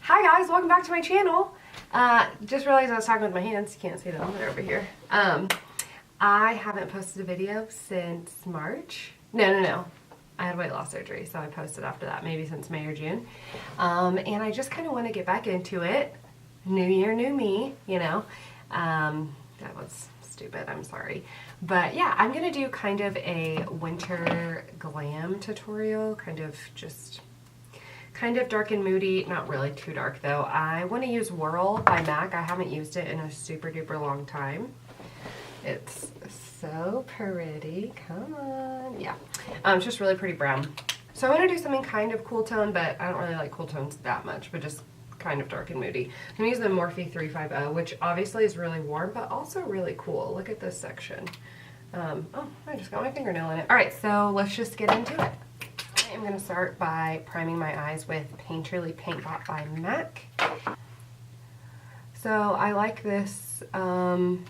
Hi guys, welcome back to my channel. Just realized I was talking with my hands. You can't see them, they're over here. I haven't posted a video since March. No. I had weight loss surgery, so I posted after that, maybe since May or June. And I just kind of want to get back into it. New year, new me, you know. That was stupid, I'm sorry. But yeah, I'm going to do kind of a winter glam tutorial, kind of dark and moody, not really too dark though. I want to use Whirl by MAC. I haven't used it in a super duper long time. It's so pretty. Come on. Yeah. It's just really pretty brown. So I want to do something kind of cool tone, but I don't really like cool tones that much, but just kind of dark and moody. I'm going to use the Morphe 350, which obviously is really warm, but also really cool. Look at this section. Oh, I just got my fingernail in it. Alright, so let's just get into it. I'm going to start by priming my eyes with Painterly Paint Pot by MAC. So I like this eyeshadow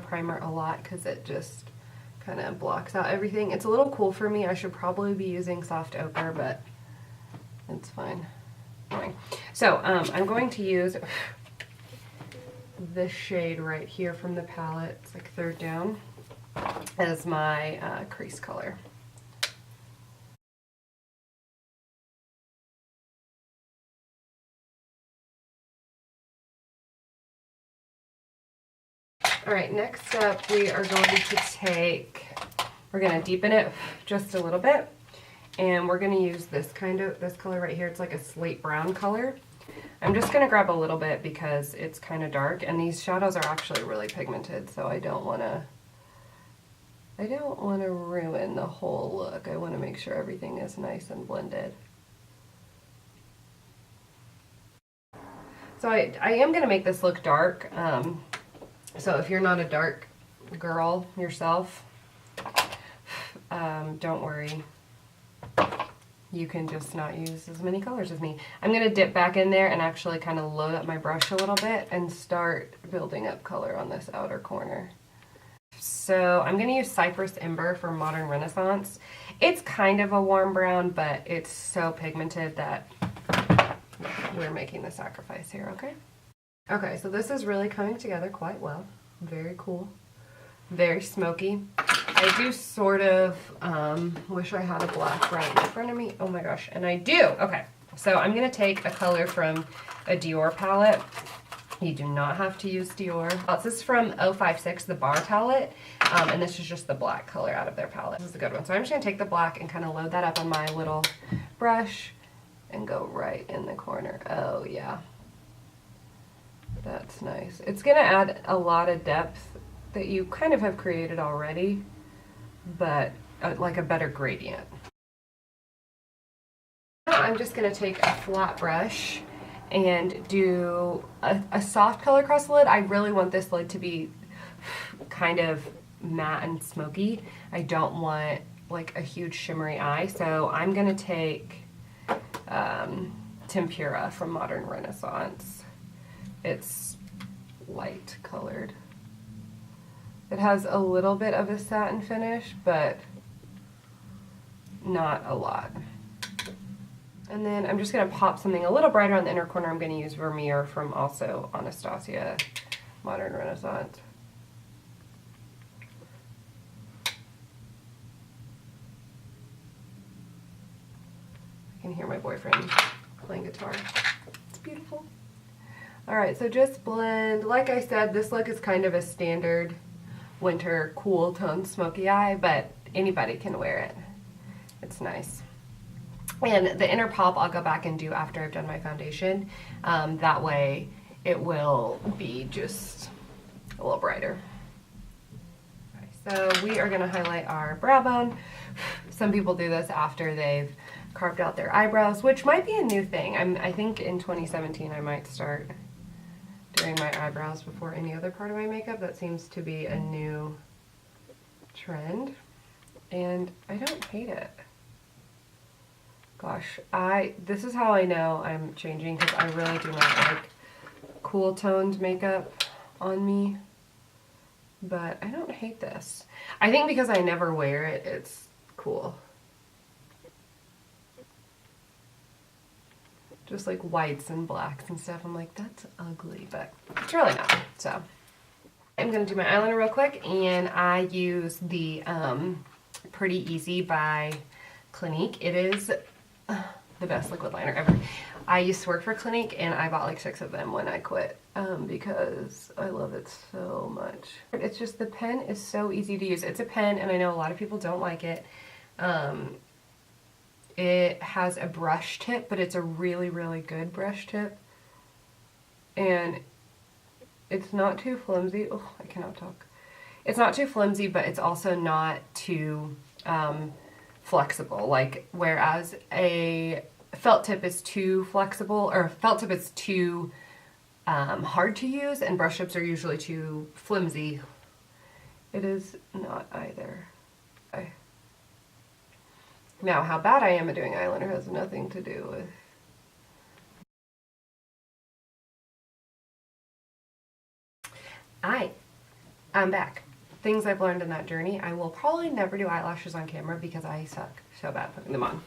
primer a lot because it just kind of blocks out everything. It's a little cool for me. I should probably be using soft ochre, but it's fine. Anyway, so I'm going to use this shade right here from the palette. It's like third down as my crease color. Alright, next up we are going to we're going to deepen it just a little bit, and we're going to use this color right here. It's like a slate brown color. I'm just going to grab a little bit because it's kind of dark, and these shadows are actually really pigmented, so I don't want to ruin the whole look. I want to make sure everything is nice and blended. So I am going to make this look dark. So if you're not a dark girl yourself, don't worry. You can just not use as many colors as me. I'm going to dip back in there and actually kind of load up my brush a little bit and start building up color on this outer corner. So I'm going to use Cypress Ember from Modern Renaissance. It's kind of a warm brown, but it's so pigmented that we're making the sacrifice here, okay? Okay, so this is really coming together quite well. Very cool. Very smoky. I do sort of wish I had a black right in front of me. Oh my gosh, and I do! Okay, so I'm going to take a color from a Dior palette. You do not have to use Dior. This is from 056, the Bar Palette, and this is just the black color out of their palette. This is a good one. So I'm just going to take the black and kind of load that up on my little brush and go right in the corner. Oh yeah. That's nice. It's going to add a lot of depth that you kind of have created already, but like a better gradient. Now I'm just going to take a flat brush and do a soft color across the lid. I really want this lid to be kind of matte and smoky. I don't want like a huge shimmery eye, so I'm going to take Tempera from Modern Renaissance. It's light colored. It has a little bit of a satin finish, but not a lot. And then I'm just going to pop something a little brighter on the inner corner. I'm going to use Vermeer from also Anastasia Modern Renaissance. I can hear my boyfriend playing guitar. It's beautiful. Alright, so just blend. Like I said, this look is kind of a standard winter cool tone smoky eye, but anybody can wear it. It's nice. And the inner pop I'll go back and do after I've done my foundation. That way it will be just a little brighter. So we are going to highlight our brow bone. Some people do this after they've carved out their eyebrows, which might be a new thing. I think in 2017 I might start doing my eyebrows before any other part of my makeup. That seems to be a new trend, and I don't hate it. Gosh, this is how I know I'm changing, because I really do not like cool toned makeup on me, but I don't hate this. I think because I never wear it, it's cool. just like whites and blacks and stuff. I'm like, that's ugly, but it's really not. So I'm gonna do my eyeliner real quick, and I use the Pretty Easy by Clinique. It is the best liquid liner ever. I used to work for Clinique, and I bought like 6 of them when I quit because I love it so much. It's just, the pen is so easy to use. It's a pen, and I know a lot of people don't like it. It has a brush tip, but it's a really, really good brush tip. And it's not too flimsy. Oh, I cannot talk. It's not too flimsy, but it's also not too flexible. Like, whereas a felt tip is too flexible, or a felt tip is too hard to use, and brush tips are usually too flimsy. It is not either. Now, how bad I am at doing eyeliner has nothing to do with... I'm back. Things I've learned in that journey. I will probably never do eyelashes on camera because I suck so bad putting them on.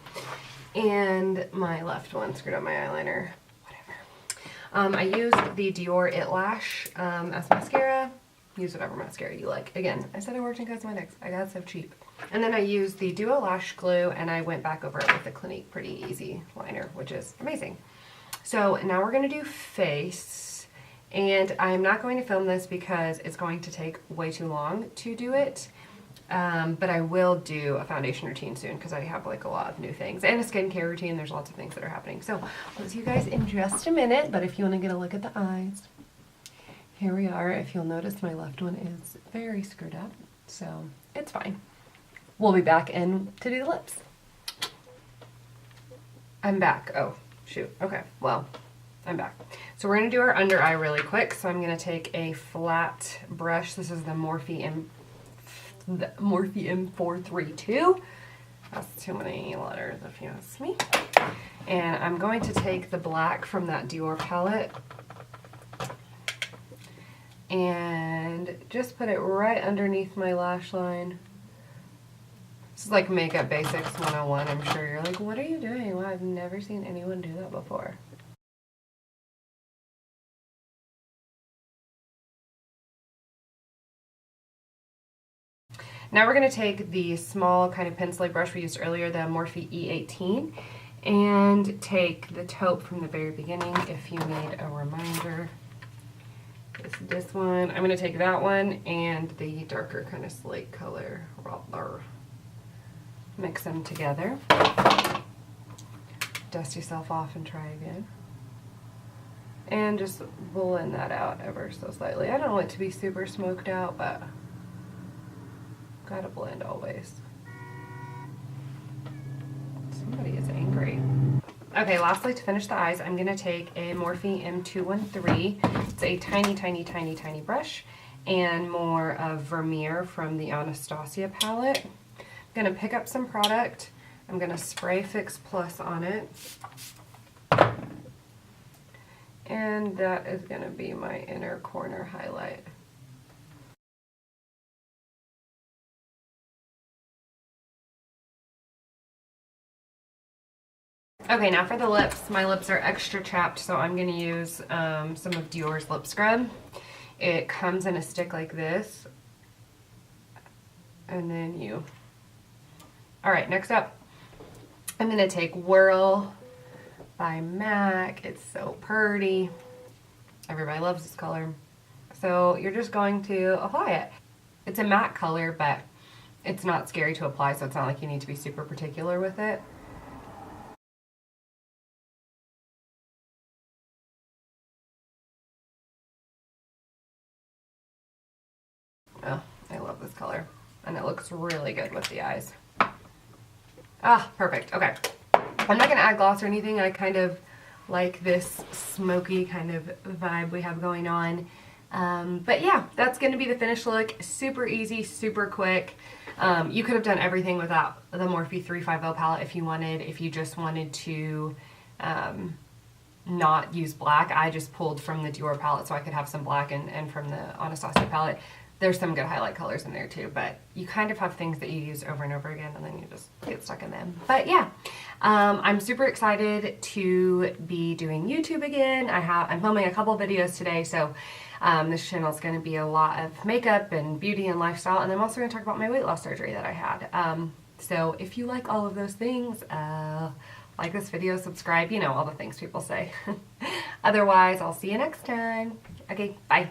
And my left one screwed up my eyeliner. Whatever. I used the Dior It Lash as mascara. Use whatever mascara you like. Again, I said I worked in cosmetics. I got so cheap. And then I used the Duo Lash Glue, and I went back over it with the Clinique Pretty Easy liner, which is amazing. So now we're going to do face, and I'm not going to film this because it's going to take way too long to do it, but I will do a foundation routine soon because I have like a lot of new things, and a skincare routine. There's lots of things that are happening. So I'll see you guys in just a minute, but if you want to get a look at the eyes, here we are. If you'll notice, my left one is very screwed up, so it's fine. We'll be back in to do the lips. I'm back. Oh, shoot. Okay, well, I'm back. So we're going to do our under eye really quick. So I'm going to take a flat brush. This is the Morphe M432. That's too many letters if you ask me. And I'm going to take the black from that Dior palette and just put it right underneath my lash line. This is like Makeup Basics 101. I'm sure you're like, what are you doing? Well, I've never seen anyone do that before. Now we're going to take the small kind of pencil brush we used earlier, the Morphe E18, and take the taupe from the very beginning if you need a reminder. This one. I'm going to take that one and the darker kind of slate color. Mix them together. Dust yourself off and try again. And just blend that out ever so slightly. I don't want it to be super smoked out, but gotta blend always. Somebody is angry. Okay, lastly, to finish the eyes, I'm gonna take a Morphe M213. It's a tiny, tiny, tiny, tiny brush, and more of Vermeer from the Anastasia palette. I'm going to pick up some product. I'm going to spray Fix Plus on it. And that is going to be my inner corner highlight. Okay, now for the lips. My lips are extra chapped, so I'm going to use some of Dior's Lip Scrub. It comes in a stick like this. And then you... Alright, next up, I'm going to take Whirl by MAC. It's so pretty. Everybody loves this color. So you're just going to apply it. It's a matte color, but it's not scary to apply, so it's not like you need to be super particular with it. Oh, I love this color. And it looks really good with the eyes. Ah, perfect. Okay. I'm not going to add gloss or anything. I kind of like this smoky kind of vibe we have going on. But yeah, that's going to be the finished look. Super easy, super quick. You could have done everything without the Morphe 350 palette if you wanted. If you just wanted to not use black, I just pulled from the Dior palette so I could have some black, and from the Anastasia palette. There's some good highlight colors in there too, but you kind of have things that you use over and over again and then you just get stuck in them. But yeah, I'm super excited to be doing YouTube again. I'm filming a couple videos today, so this channel is going to be a lot of makeup and beauty and lifestyle, and I'm also going to talk about my weight loss surgery that I had. So if you like all of those things, like this video, subscribe, you know, all the things people say. Otherwise, I'll see you next time. Okay, bye.